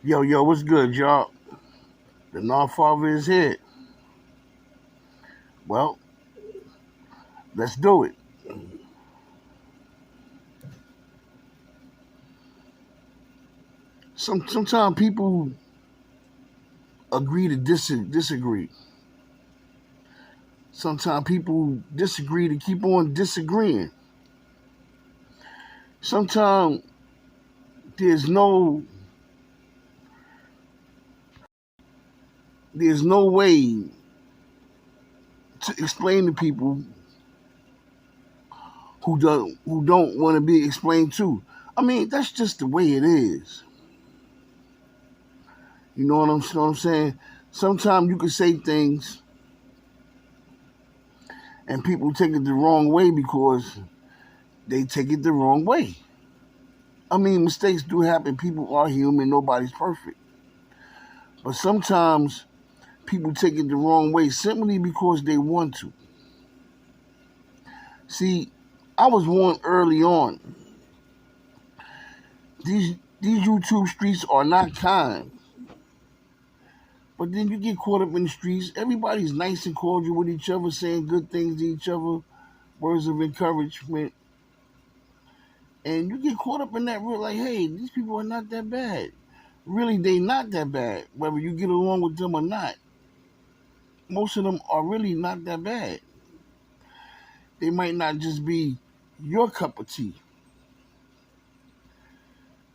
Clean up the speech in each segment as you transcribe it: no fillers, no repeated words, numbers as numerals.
Yo, what's good, y'all? The Nard father is here. Well, let's do it. Sometimes people agree to disagree. Sometimes people disagree to keep on disagreeing. Sometimes there's no there's no way to explain to people who don't want to be explained to. I mean, that's just the way it is. You know what I'm saying? Sometimes you can say things and people take it the wrong way because they take it the wrong way. I mean, mistakes do happen. People are human. Nobody's perfect. But sometimes people take it the wrong way simply because they want to. See, I was warned early on. These YouTube streets are not kind. But then you get caught up in the streets. Everybody's nice and cordial with each other, saying good things to each other, words of encouragement. And you get caught up in that real like, hey, these people are not that bad. Really, they not that bad, whether you get along with them or not. Most of them are really not that bad. They might not just be your cup of tea.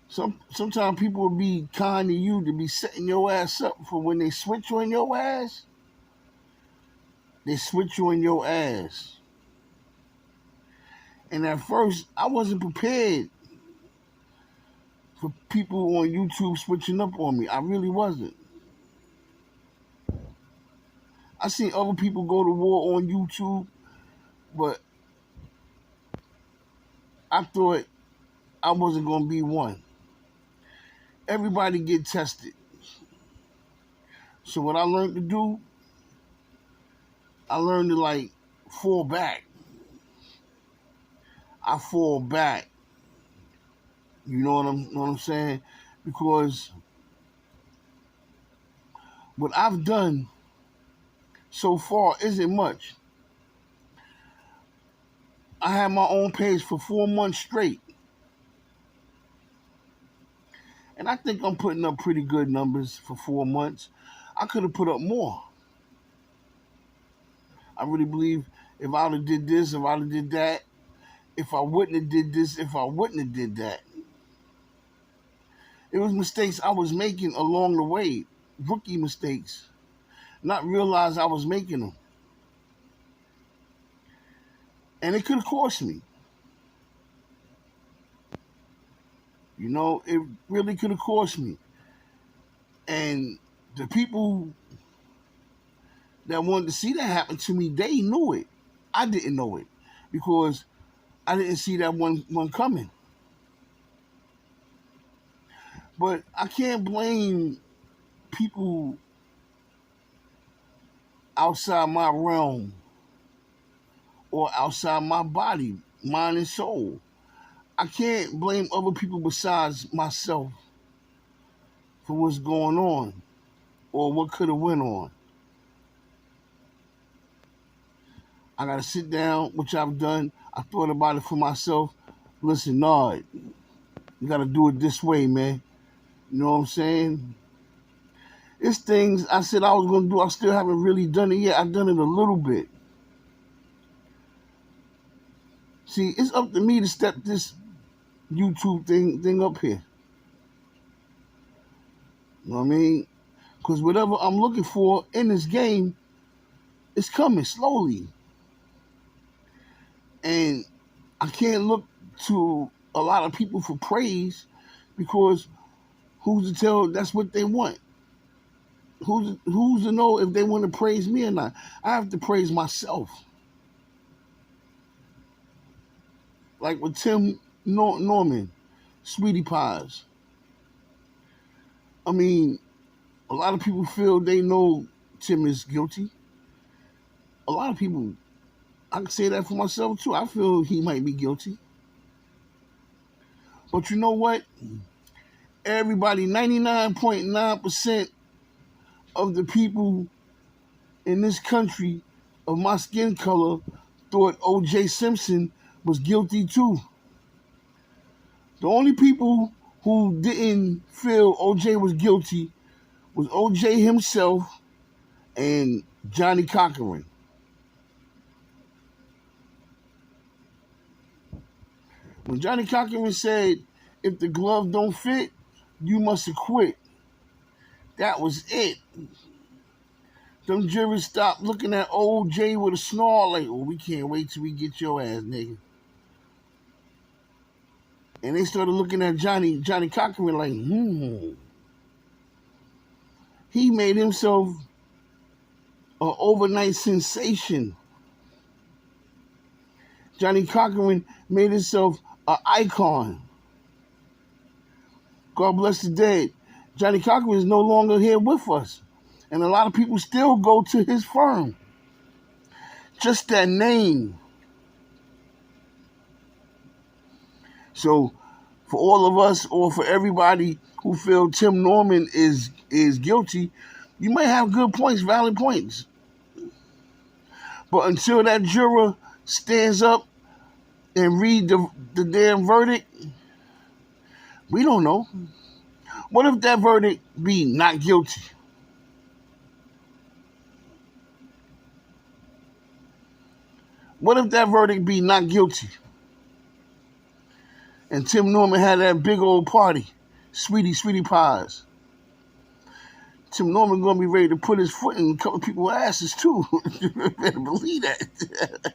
Sometimes people will be kind to you to be setting your ass up for when they switch on your ass. They switch you on your ass. And at first, I wasn't prepared for people on YouTube switching up on me. I really wasn't. I seen other people go to war on YouTube, but I thought I wasn't gonna be one. Everybody get tested. So what I learned to do, I learned to like fall back. I fall back. You know what I'm saying? Because what I've done so far isn't much. I had my own page for 4 months straight. And I think I'm putting up pretty good numbers for 4 months. I could have put up more. I really believe if I would have did this, if I would have did that, if I wouldn't have did this, if I wouldn't have did that. It was mistakes I was making along the way, rookie mistakes, not realize I was making them. And it could have cost me. You know, it really could have cost me. And the people that wanted to see that happen to me, they knew it. I didn't know it because I didn't see that one coming. But I can't blame people outside my realm or outside my body, mind and soul. I can't blame other people besides myself for what's going on or what could have went on. I gotta sit down, which I've done. I thought about it for myself. Listen, Nard, you gotta do it this way, man. You know what I'm saying? It's things I said I was gonna do. I still haven't really done it yet. I've done it a little bit. See, it's up to me to step this YouTube thing up here. You know what I mean? Because whatever I'm looking for in this game, it's coming slowly. And I can't look to a lot of people for praise because who's to tell that's what they want? Who's to know if they want to praise me or not? I have to praise myself. Like with Tim Norman, Sweetie Pies. I mean, a lot of people feel they know Tim is guilty. A lot of people, I can say that for myself too. I feel he might be guilty. But you know what? Everybody, 99.9% of the people in this country of my skin color thought O.J. Simpson was guilty too. The only people who didn't feel O.J. was guilty was O.J. himself and Johnny Cochran. When Johnny Cochran said, if the glove don't fit, you must have quit. That was it. Them jurors stopped looking at old Jay with a snarl like, oh, we can't wait till we get your ass, nigga. And they started looking at Johnny Cochran like, He made himself an overnight sensation. Johnny Cochran made himself an icon. God bless the dead. Johnny Cochran is no longer here with us. And a lot of people still go to his firm. Just that name. So for all of us or for everybody who feel Tim Norman is guilty, you might have good points, valid points. But until that juror stands up and read the damn verdict, we don't know. What if that verdict be not guilty? What if that verdict be not guilty? And Tim Norman had that big old party, sweetie pies. Tim Norman gonna be ready to put his foot in a couple people's asses too. You better believe that.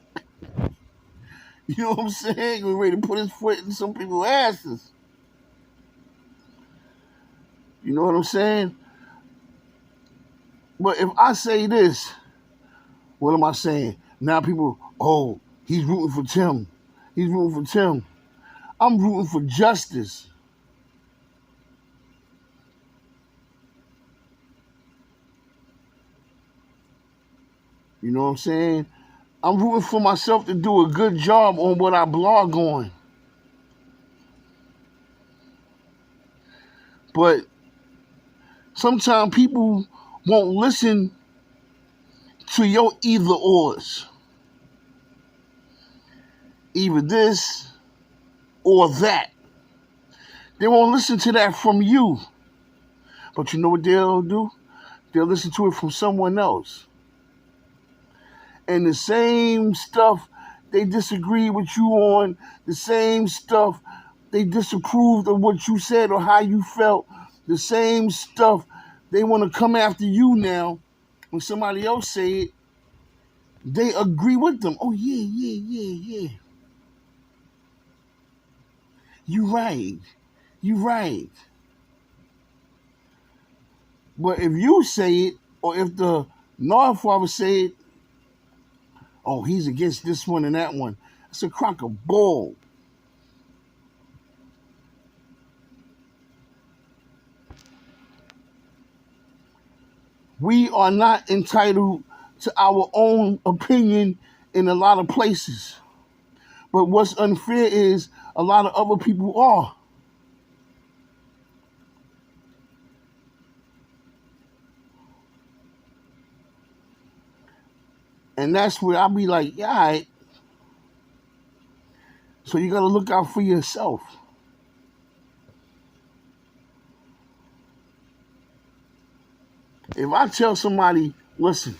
You know what I'm saying? We're ready to put his foot in some people's asses. You know what I'm saying? But if I say this, what am I saying? Now people, oh, he's rooting for Tim. He's rooting for Tim. I'm rooting for justice. You know what I'm saying? I'm rooting for myself to do a good job on what I blog on. But sometimes people won't listen to your either ors. Either this or that. They won't listen to that from you. But you know what they'll do? They'll listen to it from someone else. And the same stuff they disagree with you on, the same stuff they disapproved of what you said or how you felt, the same stuff they want to come after you now. When somebody else say it, they agree with them. Oh, yeah. You right. But if you say it, or if the Nard father say it, oh, he's against this one and that one. It's a crock of bull. We are not entitled to our own opinion in a lot of places. But what's unfair is a lot of other people are. And that's where I'll be like, yeah, all right. So you got to look out for yourself. If I tell somebody, listen,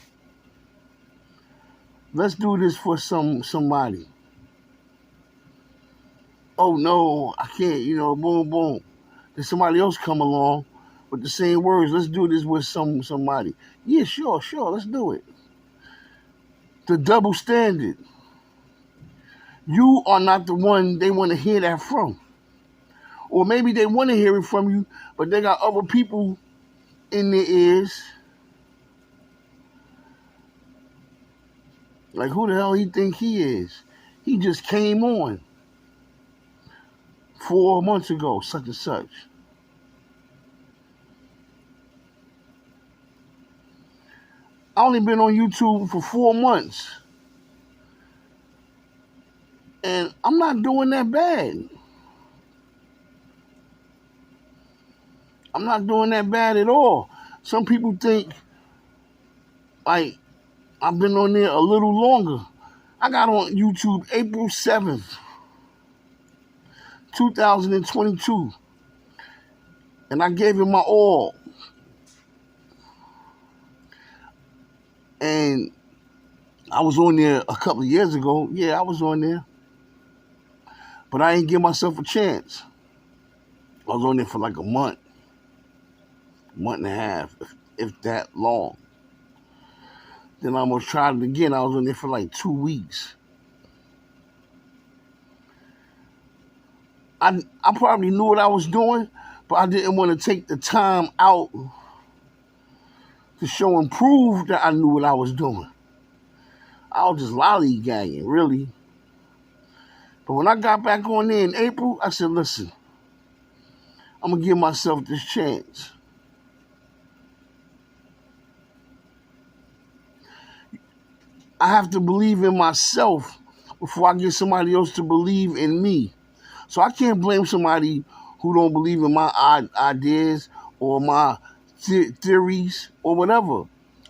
let's do this for somebody. Oh, no, I can't, boom. Then somebody else come along with the same words. Let's do this with somebody. Yeah, sure, let's do it. The double standard. You are not the one they want to hear that from. Or maybe they want to hear it from you, but they got other people in their ears. Like, who the hell he think he is? He just came on 4 months ago, such and such. I only been on YouTube for 4 months. And I'm not doing that bad. I'm not doing that bad at all. Some people think, like, I've been on there a little longer. I got on YouTube April 7th, 2022. And I gave it my all. And I was on there a couple of years ago. Yeah, I was on there. But I didn't give myself a chance. I was on there for like a month and a half, if that long. Then I almost tried it again. I was on there for like 2 weeks. I probably knew what I was doing, but I didn't want to take the time out to show and prove that I knew what I was doing. I was just lollygagging, really. But when I got back on there in April, I said, listen, I'm going to give myself this chance. I have to believe in myself before I get somebody else to believe in me. So I can't blame somebody who don't believe in my ideas or my theories or whatever.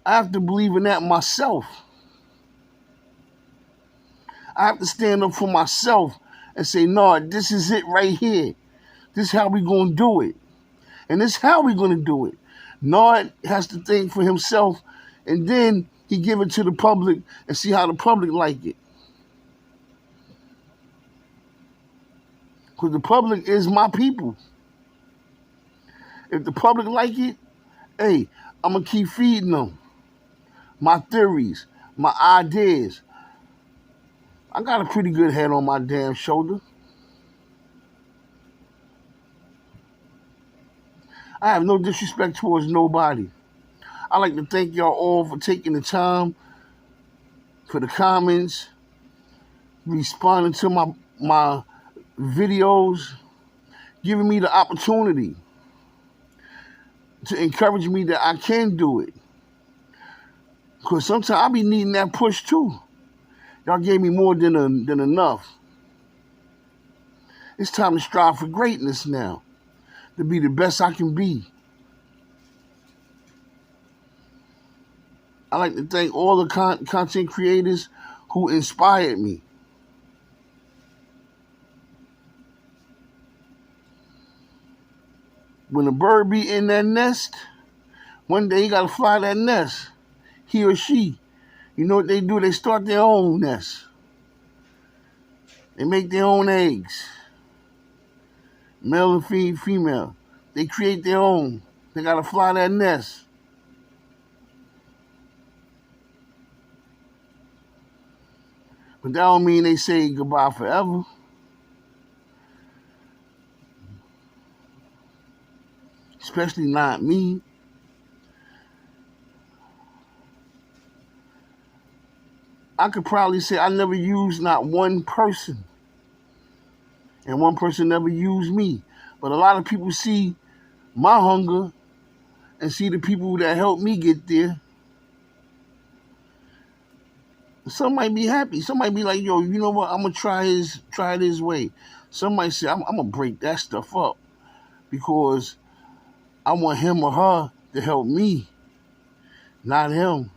I have to believe in that myself. I have to stand up for myself and say, Nard, this is it right here. This is how we going to do it. And this is how we going to do it. Nard has to think for himself, and then he give it to the public and see how the public like it. Because the public is my people. If the public like it, hey, I'm going to keep feeding them my theories, my ideas. I got a pretty good head on my damn shoulder. I have no disrespect towards nobody. I'd like to thank y'all all for taking the time for the comments, responding to my videos, giving me the opportunity to encourage me that I can do it. Because sometimes I be needing that push too. Y'all gave me more than enough. It's time to strive for greatness now, to be the best I can be. I'd like to thank all the content creators who inspired me. When a bird be in that nest, one day he got to fly that nest, he or she. You know what they do? They start their own nest. They make their own eggs. Male and female. They create their own. They got to fly that nest. But that don't mean they say goodbye forever. Especially not me. I could probably say I never used not one person. And one person never used me. But a lot of people see my hunger and see the people that helped me get there. Some might be happy. Some might be like, yo, you know what? I'm going to try it his way. Some might say, I'm going to break that stuff up because I want him or her to help me, not him.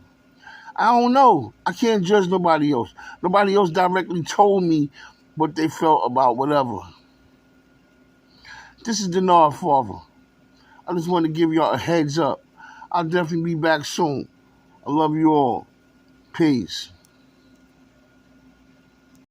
I don't know. I can't judge nobody else. Nobody else directly told me what they felt about whatever. This is the Nard Father. I just want to give y'all a heads up. I'll definitely be back soon. I love you all. Peace.